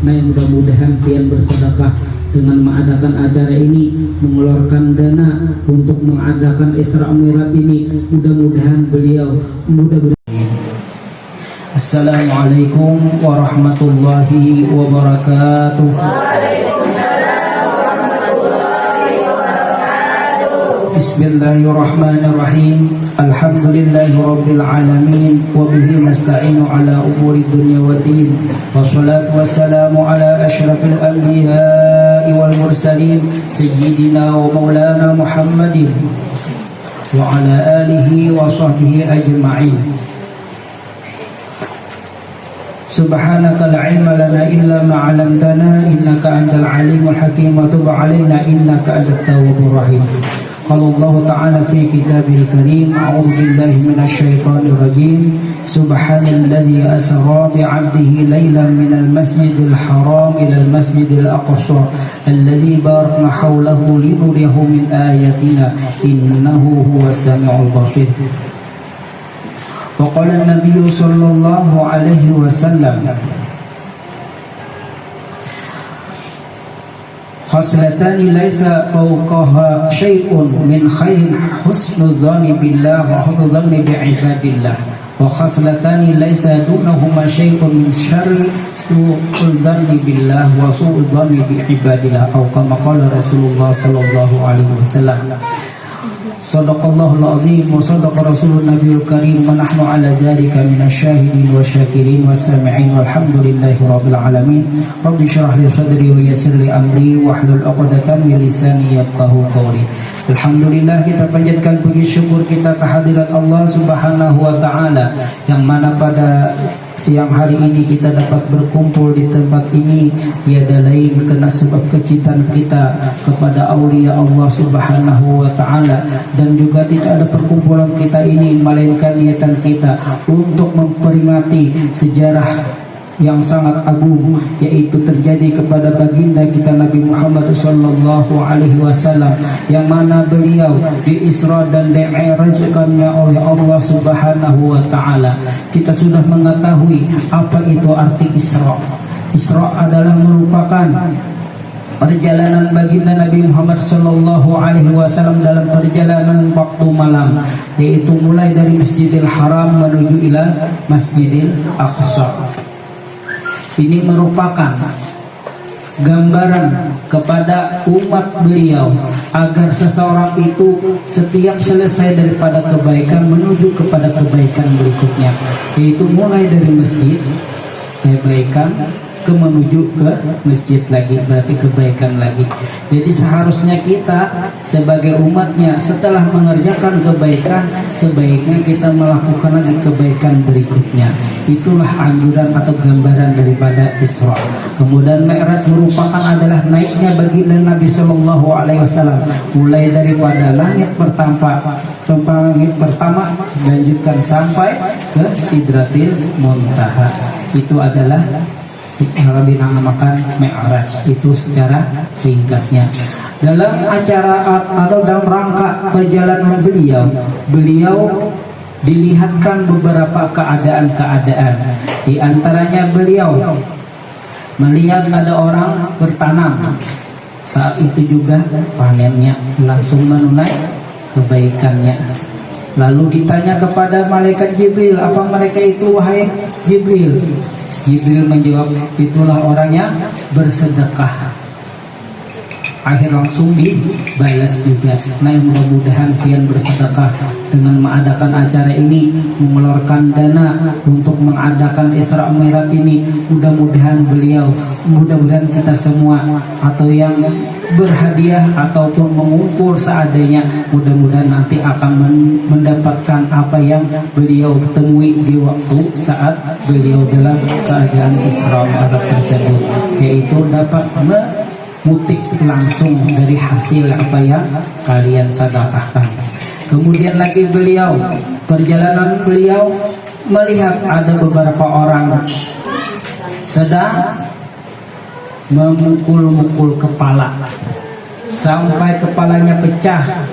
Nah, mudah-mudahan pian bersedekah dengan mengadakan acara ini, mengeluarkan dana untuk mengadakan Isra Mi'raj ini. Mudah-mudahan beliau Assalamualaikum warahmatullahi wabarakatuh. Bismillahirrahmanirrahim. Alhamdulillahi rabbil alamin wa bihi nasta'inu ala umuri dunya waddin. Wassalatu wassalamu ala asyrafil anbiya'i wal mursalin sayyidina wa maulana Muhammadin wa ala alihi wa sahbihi ajma'in. Subhanaka la ilma lana illa ma 'allamtana innaka antal alimul hakim wa tub 'alaina innaka antat tawwabur rahim. Qala Allah ta'ala fi kitabil karim, a'udzu billahi minasy syaithanir rajim. Subhanalladzi asra bi 'abdihi lailan minal masjidil haram ilal masjidil aqsa alladzi barakna hawlahu linuriyahu min ayatina innahu huwas samiul basir. وقال النبي صلى الله عليه وسلم خصلتان ليس فوقها شيء من خير حسن الظن بالله وحسن الظن بعباد الله وخصلتان ليس دونهما شيء من شر سوء الظن بالله وسوء الظن بعباد الله أو كما قال رسول الله صلى الله عليه وسلم. Sadaqallahul azim wa sadaqa rasulun nabiyul karim wa nahnu ala dhalika minasyahidin wa syakirin wa sami'in walhamdulillahi rabbil alamin. Rabbi syrah li sadri wa yassir li amri wa hlul 'uqdatam min lisani yafqahu qawli. Alhamdulillah, kita panjatkan puji syukur kita kehadirat Allah Subhanahu wa taala yang mana pada siang hari ini kita dapat berkumpul di tempat ini tiada lain karena sebab kecintaan kita kepada aulia Allah Subhanahu wa taala, dan juga tidak ada perkumpulan kita ini melainkan niatan kita untuk memperingati sejarah yang sangat agung, yaitu terjadi kepada baginda kita Nabi Muhammad sallallahu alaihi wasallam, yang mana beliau di Isra dan Mi'rajkannya oleh Allah Subhanahu wa taala. Kita sudah mengetahui apa itu arti Isra. Isra adalah merupakan perjalanan baginda Nabi Muhammad sallallahu alaihi wasallam dalam perjalanan waktu malam, yaitu mulai dari Masjidil Haram menuju ila Masjidil Aqsa. Ini merupakan gambaran kepada umat beliau agar seseorang itu setiap selesai daripada kebaikan menuju kepada kebaikan berikutnya, yaitu mulai dari masjid kebaikan ke menuju ke masjid lagi, berarti kebaikan lagi. Jadi seharusnya kita sebagai umatnya setelah mengerjakan kebaikan, sebaiknya kita melakukan lagi kebaikan berikutnya. Itulah anjuran atau gambaran daripada Isra. Kemudian Mi'raj merupakan adalah naiknya baginda Nabi Sallallahu Alaihi Wasallam mulai daripada langit pertama lanjutkan sampai ke Sidratil Muntaha. Itu adalah dinamakan Mi'raj, itu secara ringkasnya. Dalam acara atau dalam rangka perjalanan beliau dilihatkan beberapa keadaan-keadaan. Di antaranya beliau melihat ada orang bertanam, saat itu juga panennya langsung menunai kebaikannya. Lalu ditanya kepada malaikat Jibril, apa mereka itu wahai Jibril? Jibril menjawab, itulah orang yang bersedekah. Akhir langsung dibalas juga. Nah, mudah-mudahan kalian bersedekah dengan mengadakan acara ini, mengeluarkan dana untuk mengadakan Isra Mi'raj ini. Mudah-mudahan kita semua atau yang berhadiah ataupun mengumpul seadanya, mudah-mudahan nanti akan mendapatkan apa yang beliau temui di waktu saat beliau dalam keadaan Isra Mi'raj tersebut, yaitu dapat mutik langsung dari hasil apa yang kalian sedekahkan. Kemudian lagi perjalanan beliau melihat ada beberapa orang sedang memukul-mukul kepala sampai kepalanya pecah.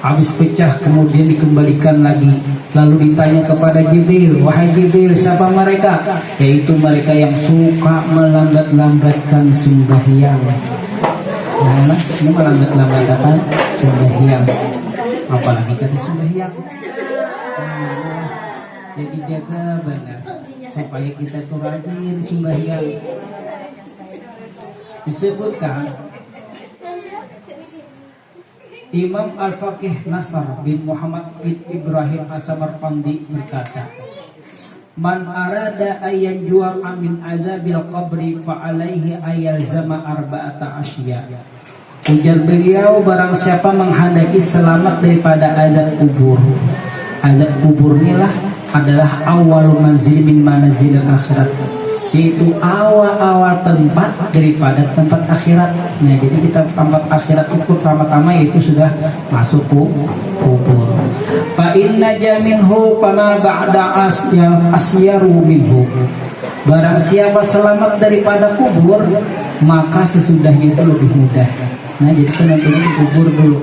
Habis pecah kemudian dikembalikan lagi. Lalu ditanya kepada Jibril, wahai Jibril, siapa mereka? Yaitu mereka yang suka melambat-lambatkan sembahyang. Nah, ini melambat-lambatkan sembahyang. Apalagi kata sembahyang. Jadi jaga benar supaya kita tuh rajin sembahyang. Disebutkan Imam Al-Faqih Nasr bin Muhammad bin Ibrahim As-Samarqandi berkata, "Man arada ayyan ju'a min azabil qabri fa alaihi ayalzama arba'ata asya." Ujar beliau, barang siapa menghendaki selamat daripada azab kubur. Azab kubur inilah adalah awal manzil min manazil akhirat, yaitu awal-awal tempat daripada tempat akhirat. Nah, jadi kita tempat akhirat itu pertama-tama yaitu sudah masuk kubur. Fa inna jaminhu fama ba'da asyaru minhu. Barang siapa selamat daripada kubur, maka sesudahnya itu lebih mudah. Nah, jadi kan nantinya di kubur dulu.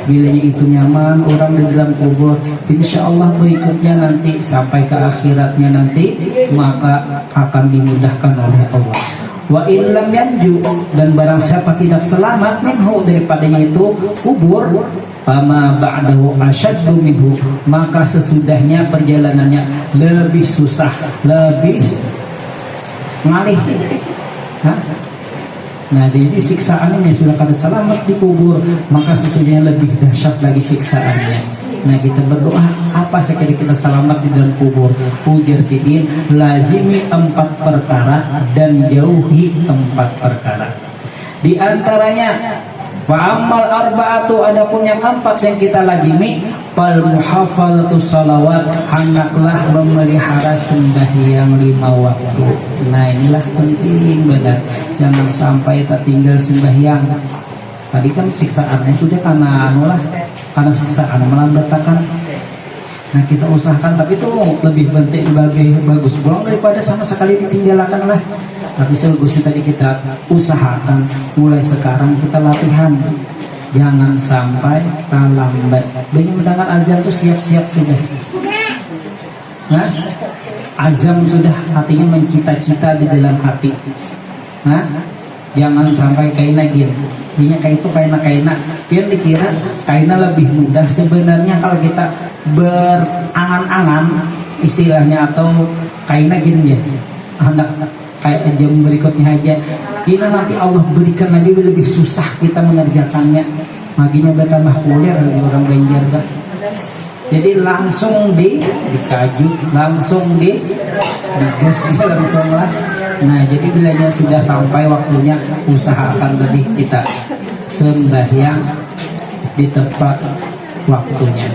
Bilanya itu nyaman, orang di dalam kubur, insya Allah berikutnya nanti sampai ke akhiratnya nanti maka akan dimudahkan oleh Allah. Wa illam yanju, dan barang siapa tidak selamat minhu daripadanya itu kubur, fama ba'dahu asyaddu minhu, maka sesudahnya perjalanannya lebih susah, lebih ngalih. Nah, jadi siksaannya sudah kada selamat di kubur, maka sesungguhnya lebih dahsyat lagi siksaannya. Nah, kita berdoa apa sekali kita selamat di dalam kubur. Ujar sidin, lazimi 4 perkara dan jauhi 4 perkara. Di antaranya wa ammal arba'atu, adapun yang 4 yang kita lazimi, fal muhafazatu shalawat, hendaklah memelihara sembahyang 5 waktu. Nah, inilah penting benar, jangan sampai tertinggal sembahyang. Tadi kan siksaannya sudah karena siksaan melambatkan. Nah, kita usahakan, tapi itu lebih penting, lebih bagus pulang daripada sama sekali ditinggalkan lah. Tapi sebagusnya tadi kita usahakan mulai sekarang kita latihan, jangan sampai terlambat. Banyak mendengar azan tuh siap-siap sudah. Nah, azam sudah, hatinya mencita-cita di dalam hati. Nah, jangan sampai kaina gini. Ini kayak itu kaina. Biar dikira kaina lebih mudah. Sebenarnya kalau kita berangan-angan istilahnya, atau kaina gini ya, hendak kayak jam berikutnya aja, kita nanti Allah berikan lagi lebih susah kita mengerjakannya. Maginya bertambah kuliah dari orang Banjar kan. Jadi langsung dikaju, langsung digas langsung lah. Nah, jadi bilanya sudah sampai waktunya, usahakan tadi kita sembahyang di tempat waktunya.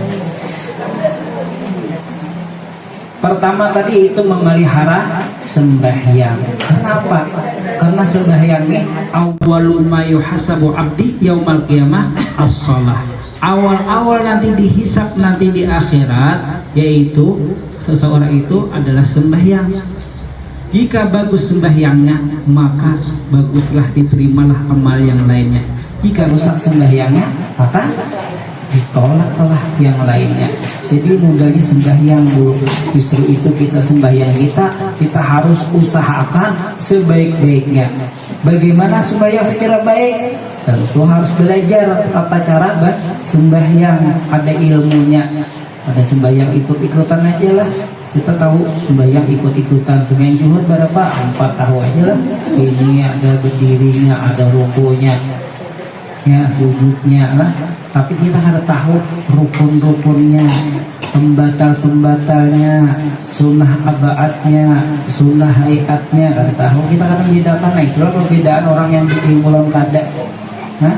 Pertama tadi itu memelihara sembahyang. Kenapa? Karena sembahyang ini awwalu ma yuhasabu abdi yaumal qiyamah as-shalah. Awal-awal nanti dihisab nanti di akhirat, yaitu seseorang itu adalah sembahyang. Jika bagus sembahyangnya, maka baguslah diterimalah amal yang lainnya. Jika rusak sembahyangnya, maka ditolaklah yang lainnya. Jadi mudahnya sembahyang dulu. Justru itu kita sembahyang kita harus usahakan sebaik-baiknya. Bagaimana sembahyang secara baik? Tentu harus belajar tata cara sembahyang, ada ilmunya. Ada sembahyang ikut-ikutan aja lah. Kita tahu sembahyang ikut-ikutan, sembahyang zuhur berapa? 4 tahu aja lah. Ini ada berdirinya, ada rukunya, ya sujudnya lah. Tapi kita harus tahu rukun-rukunnya, pembatal-pembatalnya, sunnah abaatnya, sunnah hayatnya. Harus tahu, kita akan membedakan. Nah, itulah perbedaan orang yang ditimbulan kada. Nah,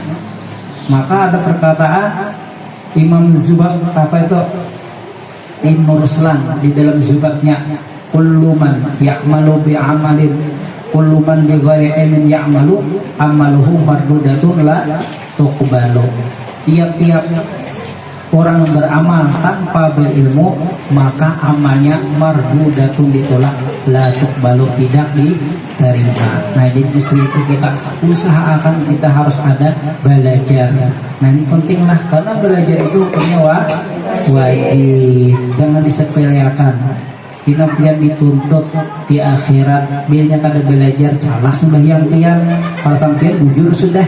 maka ada perkataan Imam Zubat, apa itu, Ibnu Ruslan di dalam Zubatnya, kullu man ya'malu bi amalin, kullu man bi ghairi ilmin ya'malu amaluhu mardudatun la tuqbalu. Tiap-tiap orang yang beramal tanpa berilmu, maka amalnya mardudatun, ditolak. la tuqbalu, tidak diterima. Nah jadi justru itu kita usahakan, kita harus ada belajar. Nah ini penting lah, karena belajar itu hukumnya wajib, jangan disepelekan. Kita pian dituntut di akhirat, biarnya kada belajar salah sudah yang pian, kalau sampai bujur sudah,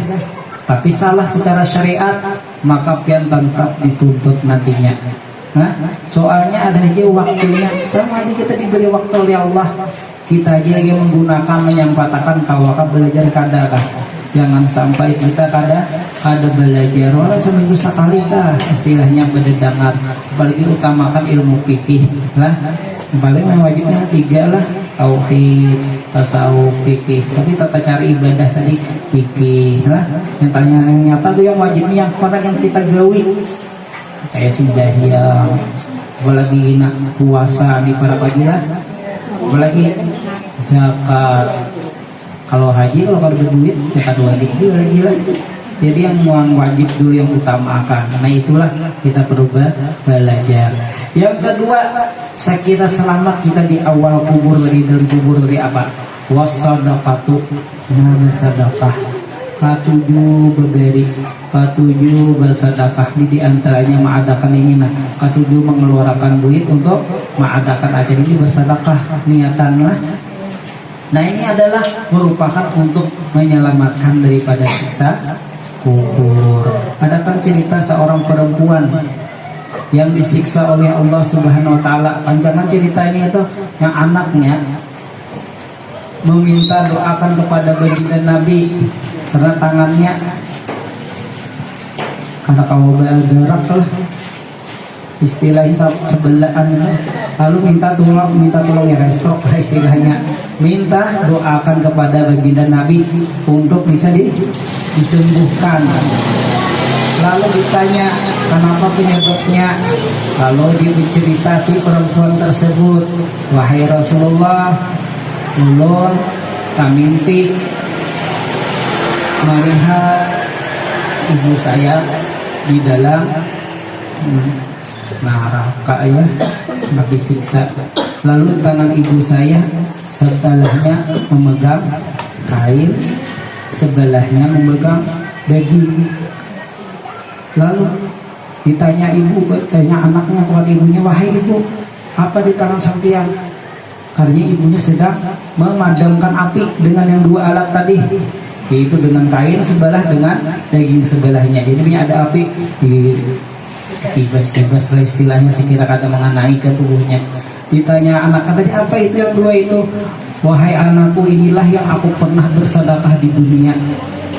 tapi salah secara syariat, maka pian tetap dituntut nantinya. Nah, soalnya ada aja waktunya, sama aja kita diberi waktu oleh Allah. Kita aja yang menggunakan, menyampaikan kawakan belajar kada kah. Jangan sampai kita kada belajar, walau seminggu sekali kah istilahnya berdengar. Apalagi utamakan ilmu fikih lah. Paling wajibnya 3 lah, tauhid, tasawuf, fikih. Tapi tata cari ibadah tadi fikih lah. Yang nyata tuh yang wajibnya yang pada yang kita gawi. Kayak sudah ya, apalagi nak puasa di para pagilah, apalagi zakat. Kalau haji, kalau kada berduit, ya kada wajib juga lagi lah. Jadi yang wajib dulu yang utamakan. Nah itulah kita perlu belajar. Yang kedua, saya kira selamat kita di awal kubur, dari dalam kubur dari apa? Wasadaqatu, bersedekah. Katujuh berberi, katujuh bersedekah. Di antaranya mengadakan ini, nah katujuh mengeluarkan duit untuk mengadakan acara ini bersedekah, niatanlah. Nah ini adalah merupakan untuk menyelamatkan daripada siksa kubur. Ada kan cerita seorang perempuan yang disiksa oleh Allah Subhanahu wa taala. Panjangan ceritanya itu yang anaknya meminta doakan kepada baginda Nabi karena tangannya karena kamu bergerak lah istilahnya sebelahan, lalu minta tolong ya restok istilahnya, minta doakan kepada baginda Nabi untuk bisa disembuhkan. Lalu ditanya kenapa penyebabnya, lalu dia bercerita si perempuan tersebut, wahai Rasulullah, ulun kaminti melihat ibu saya di dalam neraka ya, disiksa. Lalu tangan ibu saya sebelahnya memegang kain, sebelahnya memegang daging. Lalu ditanya anaknya kepada ibunya, wahai ibu, apa di tangan sampean? Karena ibunya sedang memadamkan api dengan yang 2 alat tadi, yaitu dengan kain sebelah dengan daging sebelahnya. Jadi ada api di kibas lah istilahnya, sekira kada mengenai ke tubuhnya. Ditanya anak tadi, apa itu yang 2 itu? Wahai anakku, inilah yang aku pernah bersedekah di dunia.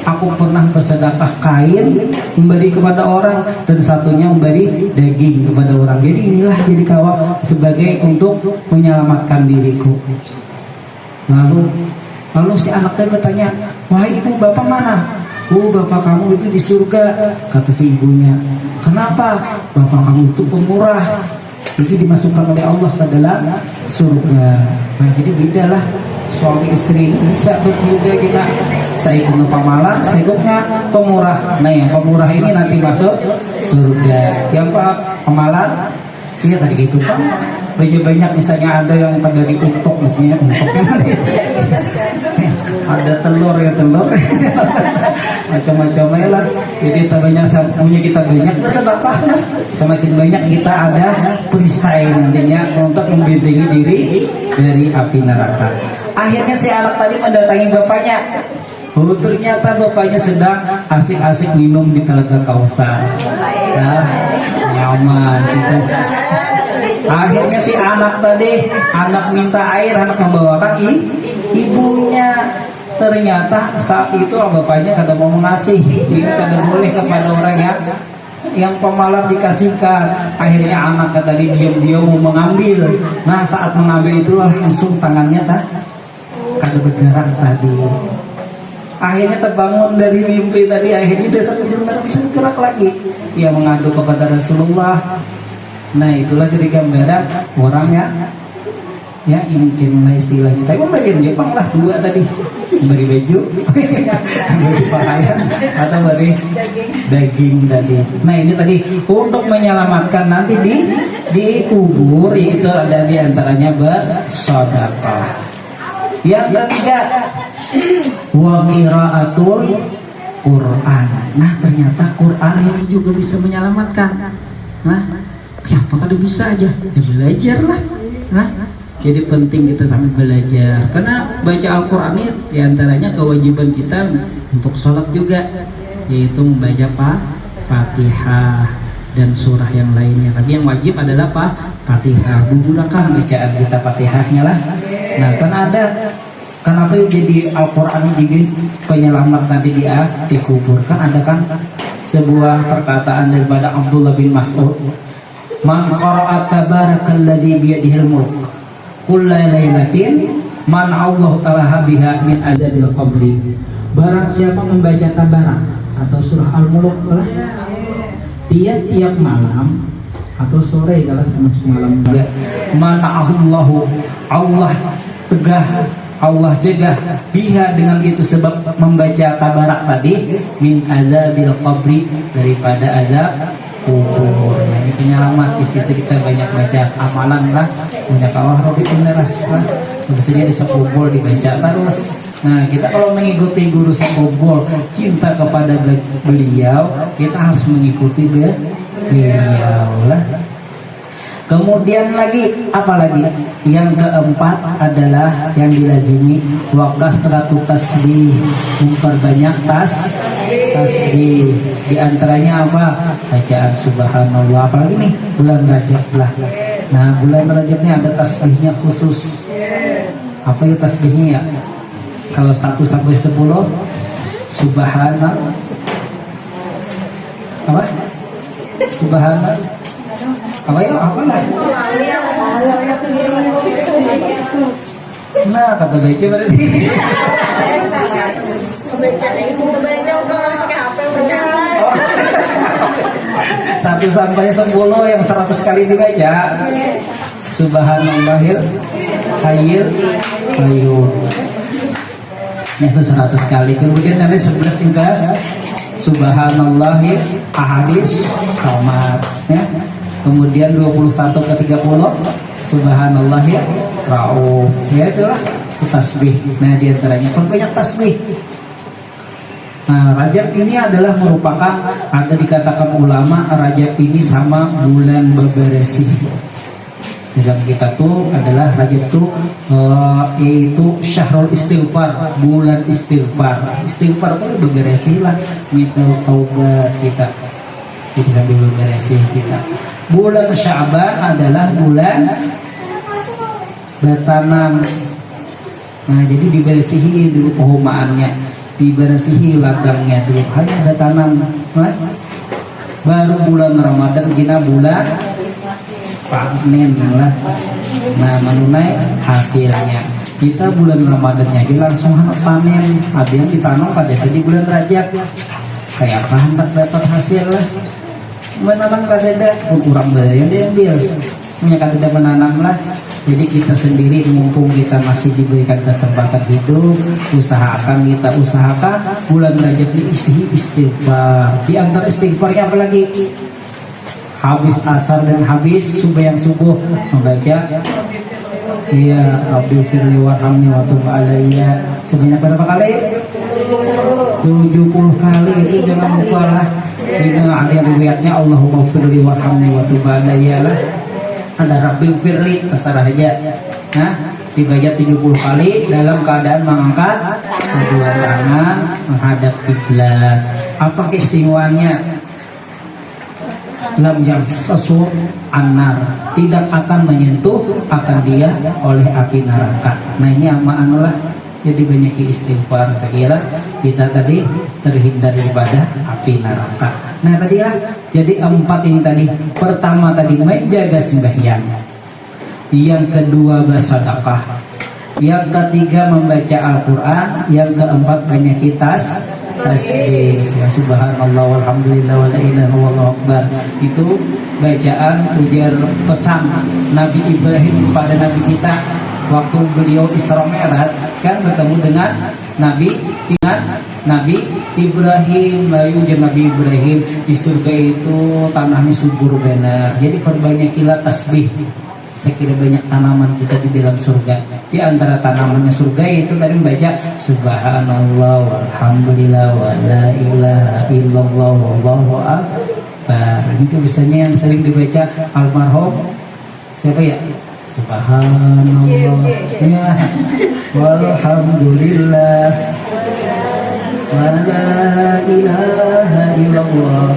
Aku pernah bersedekah kain memberi kepada orang, dan satunya memberi daging kepada orang. Jadi inilah jadi kawal sebagai untuk menyelamatkan diriku. Lalu si anak tadi bertanya, wahai ibu, bapak mana? Oh, bapak kamu itu di surga, kata si ibunya. Kenapa? Bapak kamu itu pemurah, itu dimasukkan oleh Allah ke dalam surga. Nah jadi bedalah suami istri, bisa juga kita. Saya ikutnya pamalas, saya ikutnya pemurah. Nah yang pemurah ini nanti masuk surga. Yang pemalas, iya tadi gitu Pak. Banyak misalnya ada yang dari untuk, misalnya untuknya ada telur macam-macam ya lah. Jadi punya kita banyak, sedekah lah. Semakin banyak kita ada perisai nantinya untuk membentengi diri dari api neraka. Akhirnya si anak tadi mendatangi bapaknya. Oh, ternyata bapaknya sedang asik-asik minum di Telaga Kautsar. Nah, nyaman gitu. Akhirnya si anak minta air, anak membawakan ibunya. Ternyata saat itu bapaknya kada mau mengasih, kada boleh kepada orang yang pemalas dikasihkan. Akhirnya anak tadi diam-diam mau mengambil. Nah saat mengambil itulah langsung tangannya kada bergerak tadi. Akhirnya terbangun dari mimpi tadi, akhirnya dia sampai benar bisa bergerak lagi. Ia mengadu kepada Rasulullah. Nah itulah jadi gambaran orang ya mungkin istilahnya. Tapi bagian Jepang lah 2 tadi, beri baju, beri pakaian, atau beri daging tadi. Nah ini tadi untuk menyelamatkan nanti di dikubur, itu ada diantaranya bersedekah. Yang ketiga, wa qiraatul Quran. Nah ternyata Quran ini juga bisa menyelamatkan. Nah, ya apakah bisa aja? Ya belajar lah. Nah, jadi penting kita sambil belajar. Karena baca Al-Quran ini diantaranya kewajiban kita untuk sholat juga, yaitu membaca Fatihah dan surah yang lainnya. Tapi yang wajib adalah Fatihah. Menggunakan bacaan kita Fatihahnya lah. Nah, kan ada kenapa jadi Al-Quran jadi penyelamat nanti dikubur? Kan ada kan sebuah perkataan daripada Abdullah bin Mas'ud, man qara'a tabarakalladzi biyadihil mulk kulla lailatin man Allah ta'ala biha min adzabil qabri. Barang siapa membaca tabarak atau surah Al-Mulk tiap-tiap malam atau sore, kalau masuk malam juga, mana'ahullahu, Allah tegah, Allah jaga biha dengan itu sebab membaca tabarak tadi, min adzabil qabri, daripada azab kubur. Nah, ini penyelamat. Istilah kita banyak baca amalan lah, banyak Allah Robi Peneras lah, biasanya di sekubur dibaca terus. Nah, kita kalau mengikuti guru sekubur, cinta kepada beliau, kita harus mengikuti beliau lah. Kemudian lagi, apalagi yang keempat adalah yang dilazimi wakasratu tasbih, memperbanyak tasbih. Di antaranya apa? Bacaan subhanallah. Apalagi nih bulan Rajab lah. Nah, bulan Rajabnya ada tasbihnya khusus. Apa ya tasbihnya ya? Kalau 1 sampai 10 subhanallah. Apa? Subhanallah. Apa ya? Apa lah? Nah, kata baca berarti. Satu sampai 10 yang 100 kali dibaca. Subhanallahil hayyil qayyum. Itu 100 kali. Kemudian nanti 11 hingga Subhanallahil ahadis samad, ya. Kemudian 21 ke 30 Subhanallahil rauf, ya itulah itu tasbih. Nah, diantaranya perbanyak tasbih. Nah, Rajab ini adalah merupakan, ada dikatakan ulama, Rajab ini sama bulan beberesih. Dalam kita tuh adalah Rajab tuh yaitu syahrul istighfar, bulan istighfar. Istighfar itu beberesih lah, minta taubat kita. Jadi sambil beberesih kita. Bulan Sya'ban adalah bulan bertanam. Nah, jadi diberesihi dulu pehumaannya, diberesihi ladangnya dulu, hanya ada tanam. Nah, baru bulan Ramadan kita bulan panen lah. Nah, menunai hasilnya. Kita bulan Ramadannya dia langsung panen. Ada yang ditanam pada tadi bulan Rajab. Kayak apa hendak dapat hasil lah. Menanam kadeda pun kurang dari yang diambil. Punya kadeda menanam lah. Jadi kita sendiri mumpung kita masih diberikan kesempatan hidup, usahakan bulan Rajab ini istighfar. Di antara istighfarnya apa lagi? Habis asar dan habis subuh membaca ya Rabbil firli warhamni wa tub alayya sebanyak berapa kali? 70 kali. Itu jangan lupa lah. Ini ada riwayatnya Allahumma firli warhamni wa tub alayya lah. Ada Rabbil firli terserah aja. Nah, dibaca 70 kali dalam keadaan mengangkat kedua tangan menghadap kiblat. Apa keistimewaannya? Lam yamsasu annar, tidak akan menyentuh akan dia oleh api neraka. Nah, ini amanulah. Jadi banyak istighfar. Saya kira kita tadi terhindar daripada api neraka. Nah, tadi lah. Jadi 4 ini tadi. Pertama tadi menjaga sembahyang. Yang kedua bersedekah. Yang ketiga membaca Al-Quran. Yang keempat banyak tasbih, ya subhanallah walhamdulillah wa la ilaha illallah akbar. Itu bacaan ujar pesan Nabi Ibrahim kepada Nabi kita, waktu beliau Isra Mi'raj kan bertemu dengan Nabi Ibrahim. Lalu Nabi Ibrahim di surga itu tanahnya subur benar. Jadi perbanyaklah tasbih. Saya kira banyak tanaman kita di dalam surga. Di antara tanamannya surga itu tadi membaca Subhanallah walhamdulillah wa la ilaha illallah wallahu akbar. Ini biasanya yang sering dibaca almarhum siapa ya? Subhanallah ya walhamdulillah wa la ilaha illallah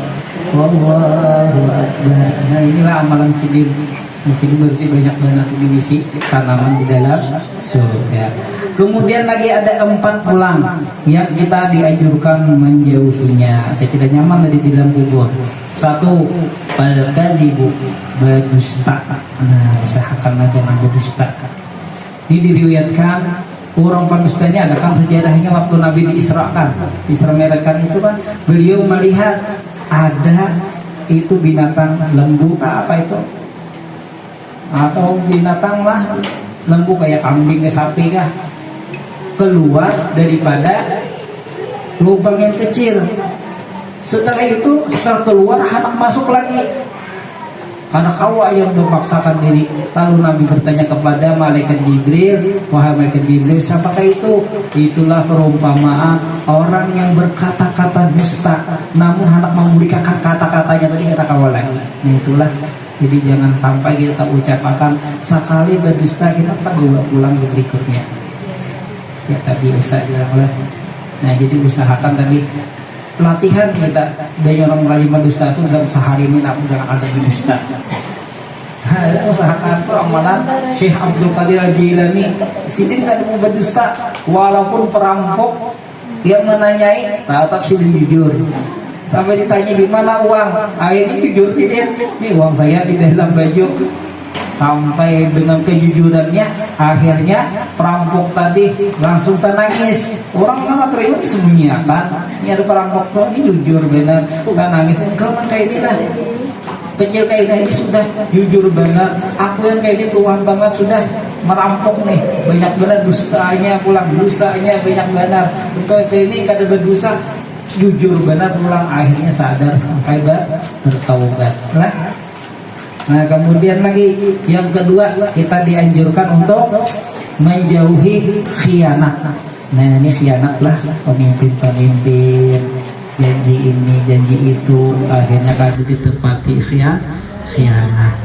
wallahu akbar. Nah inilah amalan Cidim. Di sini berarti banyak banget diisi tanaman di dalam surga. Kemudian lagi ada 4 tulang yang kita dianjurkan menjauhinya. Saya tidak nyaman tadi di dalam kubur. 1, al-kadzibu, berdusta. Nah, usahakan jangan berdusta. Ini diriwayatkan orang pendusta ini ada kan sejarahnya waktu Nabi diisrakan, Isra Mi'rajkan itu kan beliau melihat ada itu binatang lembu apa itu? Atau binatang lah lembu kayak kambing ke sapi kah keluar daripada lubang yang kecil. Setelah itu setelah keluar anak masuk lagi karena kawa yang memaksakan diri. Lalu Nabi bertanya kepada malaikat Jibril, wahai malaikat Jibril, siapakah itu? Itulah perumpamaan orang yang berkata-kata dusta namun hendak memulihkan kata-katanya tadi kata kawa lagi. Nah itulah. Jadi jangan sampai kita ucapkan sekali berdusta kita bawa pulang ke berikutnya. Ya tadi bisa lah. Nah jadi usahakan tadi latihan kita dari orang merayu berdusta itu dalam sehari ini aku jangan ada berdusta. Nah, usahakan amalan Syekh Abdul Qadir Al-Jilani. Sidin kan mau berdusta walaupun perampok yang menanyai tetap sidin jujur. Sampai ditanya di mana uang, akhirnya jujur sih dia, ini uang saya di dalam baju. Sampai dengan kejujurannya, akhirnya perampok tadi langsung nangis. Orang kan terima disembunyikan. Ini ada perampok tuh, ini jujur benar, kan nangis. Engkau kan kayak ini lah, kecil kayak ini sudah jujur benar. Aku yang kayak ini tuhan banget sudah merampok nih, banyak benar dustanya pulang, dosanya banyak benar. Engkau kayak ini kada berdosa. Jujur benar pulang akhirnya sadar sampai bertaubat lah. Nah kemudian lagi yang kedua kita dianjurkan untuk menjauhi khianat. Nah ini khianat lah, pemimpin-pemimpin janji ini janji itu akhirnya kadang ditepati khianat.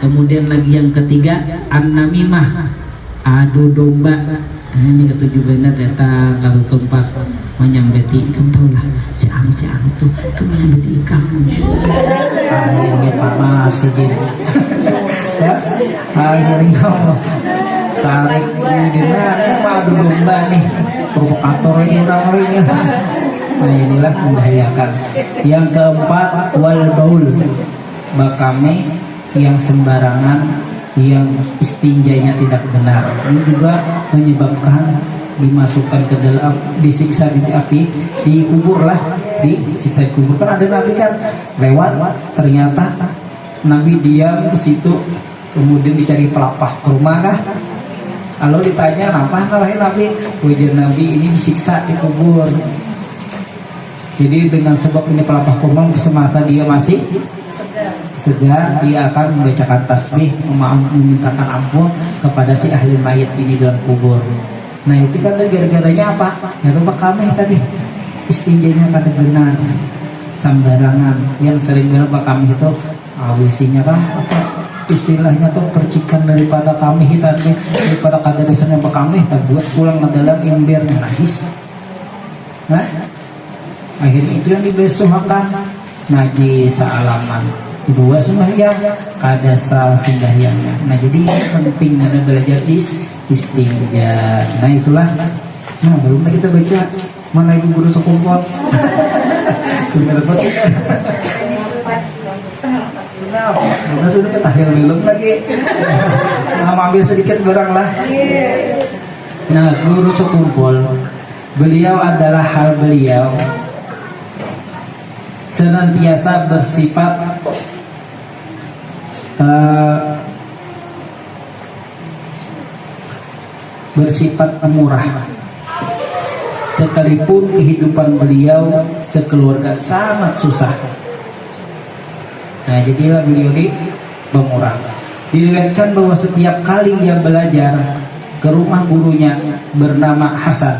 Kemudian lagi yang ketiga an-namimah, adu domba. Ini ketujuh benar datang kalau tempat menyambeti ikan tahu lah si anu tuh itu menyambeti ikan akhirnya panas sedih ya akhirnya sarik ini padu domba nih provokator ini orang-orangnya. Nah inilah membahayakan. Yang keempat wal baul, bakame yang sembarangan, yang istinjanya tidak benar, ini juga menyebabkan dimasukkan ke dalam, disiksa di api, dikubur lah, disiksa di kubur. Kan ada Nabi kan lewat, ternyata Nabi diam di situ, kemudian dicari pelapah ke rumah kah? Lalu ditanya, apa ngalahin Nabi? Ujar Nabi ini disiksa di kubur. Jadi dengan sebab ini pelapah kurma, semasa dia masih segar, dia akan membacakan tasbih, memintakan ampun kepada si ahli mayit ini dalam kubur. Nah itu kan gara-garanya apa? Ya rumah kami tadi istinjanya kada benar, sembarangan. Yang sering benar Pak kami itu awisinya kah? Apa istilahnya tuh percikan daripada kami tadi, daripada kadarusannya Pak kami tak buat pulang ke dalam embernya nangis. Nah akhirnya itu yang dibesuhakan ngaji salaman. Kedua sembahyang kada sembahyangnya. Nah jadi penting ada belajar istinja. Nah itulah. Nah belum kita baca mana ibu guru sekumpul. Kita dapat. Nah sudah ketahil belum lagi. Nah ambil sedikit barang lah. Nah guru sekumpul, beliau adalah hal beliau senantiasa bersifat bersifat murah. Sekalipun kehidupan beliau sekeluarga sangat susah. Nah, jadilah beliau ini pemurah. Diriwayatkan bahwa setiap kali ia belajar ke rumah gurunya bernama Hasan,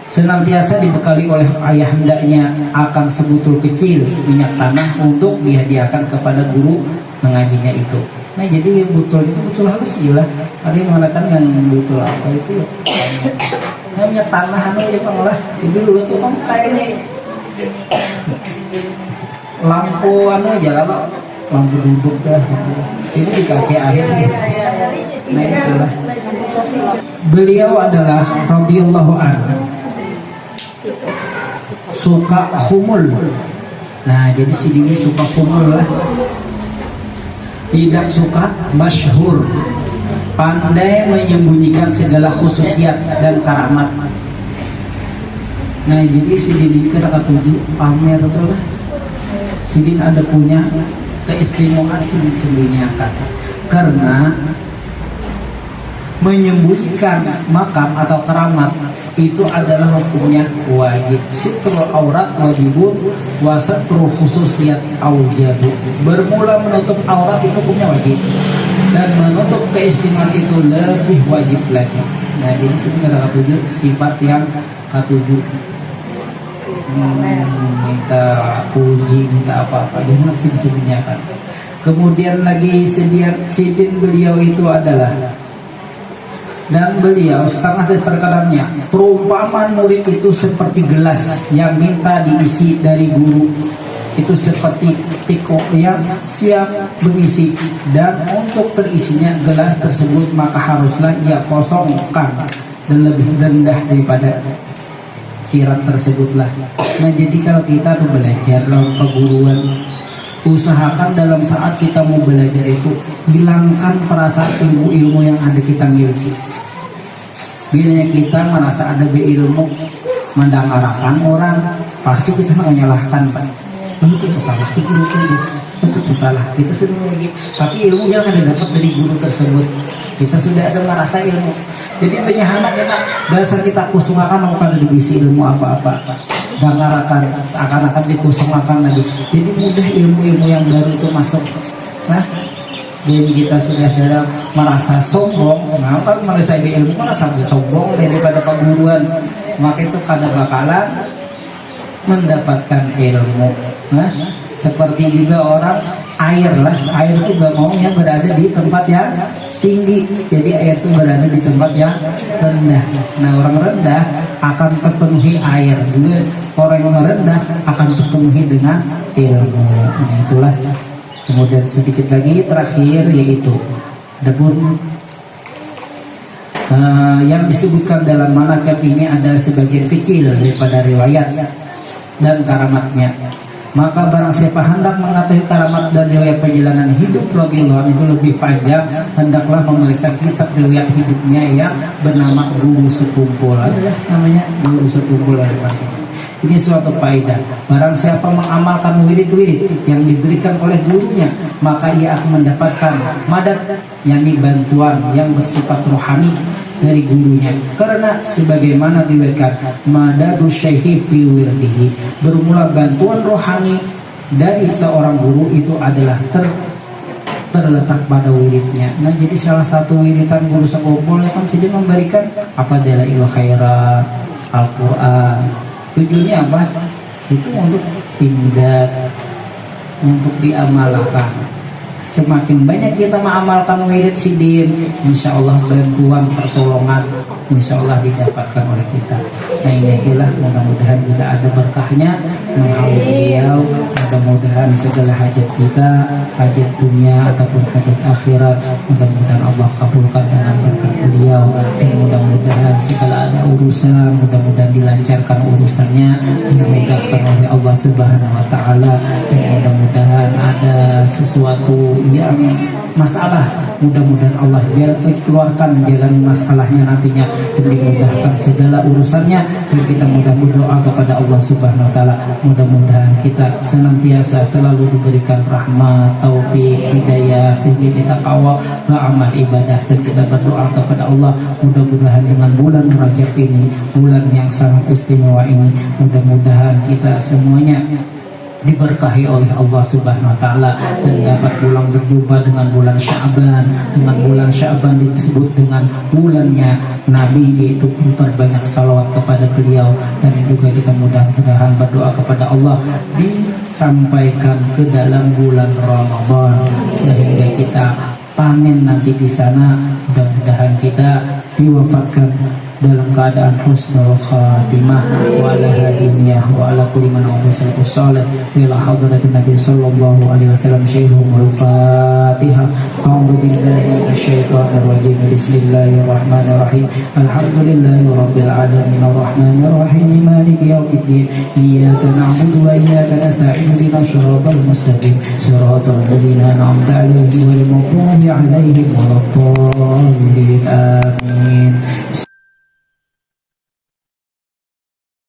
senantiasa dibekali oleh ayahandanya akan sebutul kecil minyak tanah untuk dihadiahkan kepada guru mengajinya itu. Nah, jadi yang butul itu butul halus gila. Ada yang mengatakan yang butul apa itu ya? Namanya tanah anu ya Bang lah. Itu dulu tuh kan kayaknya lampu anu aja kalau lampu duduk dah. Ini dikasih air sih. Nah, itulah. Beliau adalah radhiyallahu anhu suka khumul. Nah, jadi si Dini suka khumul lah. Tidak suka masyhur, pandai menyembunyikan segala khususiat dan karamat. Nah, jadi si Dini kata tujuh pamer betul lah. Si Dini ada punya keistimewaan sih disembunyikan, karena menyembunyikan makam atau keramat itu adalah hukumnya wajib. Sitrul aurat wajibun wa satru khususiyat aujabu. Bermula menutup aurat itu hukumnya wajib, dan menutup keistimewaan itu lebih wajib lagi. Nah, jadi sini ada ketujuh sifat yang ketujuh. Minta puji, minta apa-apa, dia masih disembunyikan. Kemudian lagi sidin beliau itu adalah, dan beliau setengah dari perkaranya, perumpamaan murid itu seperti gelas yang minta diisi dari guru. Itu seperti piko yang siap mengisi, dan untuk terisinya gelas tersebut maka haruslah ia kosongkan dan lebih rendah daripada cirat tersebutlah. Nah, jadi kalau kita tuh belajar dalam perguruan, usahakan dalam saat kita mau belajar itu hilangkan perasaan ilmu-ilmu yang ada kita miliki. Bila kita merasa ada berilmu, mendengarkan orang, pasti kita menyalahkan, Pak. Itu salah, itu salah. Kita sudah lagi, tapi ilmu yang ada dapat dari guru tersebut. Kita sudah ada merasa ilmu. Jadi penyahanak kita, dasar kita kusungakan pada divisi ilmu apa-apa. Dengarkan, akan dikusungakan lagi. Jadi mudah ilmu-ilmu yang baru itu masuk. Nah, jadi kita sudah dalam merasa sombong. Nah, kalau merasa ilmu merasa sombong daripada perguruan, maka itu kadang bakalan mendapatkan ilmu. Nah, seperti juga orang air lah, air itu gak mau yang berada di tempat yang tinggi, jadi air itu berada di tempat yang rendah. Nah, orang rendah akan terpenuhi air, juga orang yang rendah akan terpenuhi dengan ilmu. Nah, itulah. Kemudian sedikit lagi terakhir yaitu adapun yang disebutkan dalam manaqib ini adalah sebagian kecil daripada riwayat dan karamatnya. Maka barang siapa hendak mengetahui karamat dan riwayat perjalanan hidup Rasulullah itu lebih panjang, hendaklah memeriksa kitab riwayat hidupnya yang bernama Guru Sekumpul. Adalah namanya Guru Sekumpul. Ini suatu faedah. Barang siapa mengamalkan wirid-wirid yang diberikan oleh gurunya, maka ia akan mendapatkan madad, yakni bantuan yang bersifat rohani dari gurunya. Karena sebagaimana diriwayatkan, madadu syaihi fi wirdihi, bermula bantuan rohani dari seorang guru itu adalah terletak pada wiridnya. Nah, jadi salah satu wiridan Guru Sekumpul yang sudah memberikan apa dalail khairat, Al-Quran. Tujuannya apa? Itu untuk tindak, untuk diamalkan. Semakin banyak kita mengamalkan wirid sidin, insya Allah bantuan pertolongan insya Allah didapatkan oleh kita. Nah, ini adalah mudah-mudahan tidak ada berkahnya menghadir beliau. Mudah-mudahan segala hajat kita, hajat dunia ataupun hajat akhirat, mudah-mudahan Allah kabulkan dengan berkat beliau. Dan mudah-mudahan segala ada urusan, mudah-mudahan dilancarkan urusannya, dimudahkan oleh Allah Subhanahu Wa Taala. Dan mudah-mudahan ada sesuatu yang masalah, mudah-mudahan Allah keluarkan jalan masalahnya nantinya, dan dimudahkan segala urusannya. Dan kita mudah berdoa kepada Allah Subhanahu Wa Taala, mudah-mudahan kita senang senantiasa selalu diberikan rahmat, taufik, hidayah, sehingga kita kawal beramal ibadah. Dan kita berdoa kepada Allah, mudah-mudahan dengan bulan Rajab ini, bulan yang sangat istimewa ini, mudah-mudahan kita semuanya diberkahi oleh Allah Subhanahu wa taala dan dapat pulang berjumpa dengan bulan Sya'ban. Dengan bulan Sya'ban disebut dengan bulannya Nabi, yaitu memperbanyak salawat kepada beliau. Dan juga kita mudah-mudahan berdoa kepada Allah disampaikan ke dalam bulan Ramadan sehingga kita panen nanti di sana. Mudah-mudahan kita diwafatkan dalam keadaan husnul khatimah wa ala hadiniyah wa ala kulli man salatu salih ila hadratin nabi sallallahu alaihi wasallam. Syaikhul Fatihah. A'udzu billahi minasyaitonir rajim. Bismillahirrahmanirrahim. Alhamdulillahi rabbil alamin arrahmanir rahim maliki yaumiddin. Iyyaka na'budu wa iyyaka nasta'in. Ihdinas siratal mustaqim siratal ladzina an'amta 'alaihim ghairil maghdubi 'alaihim waladdallin.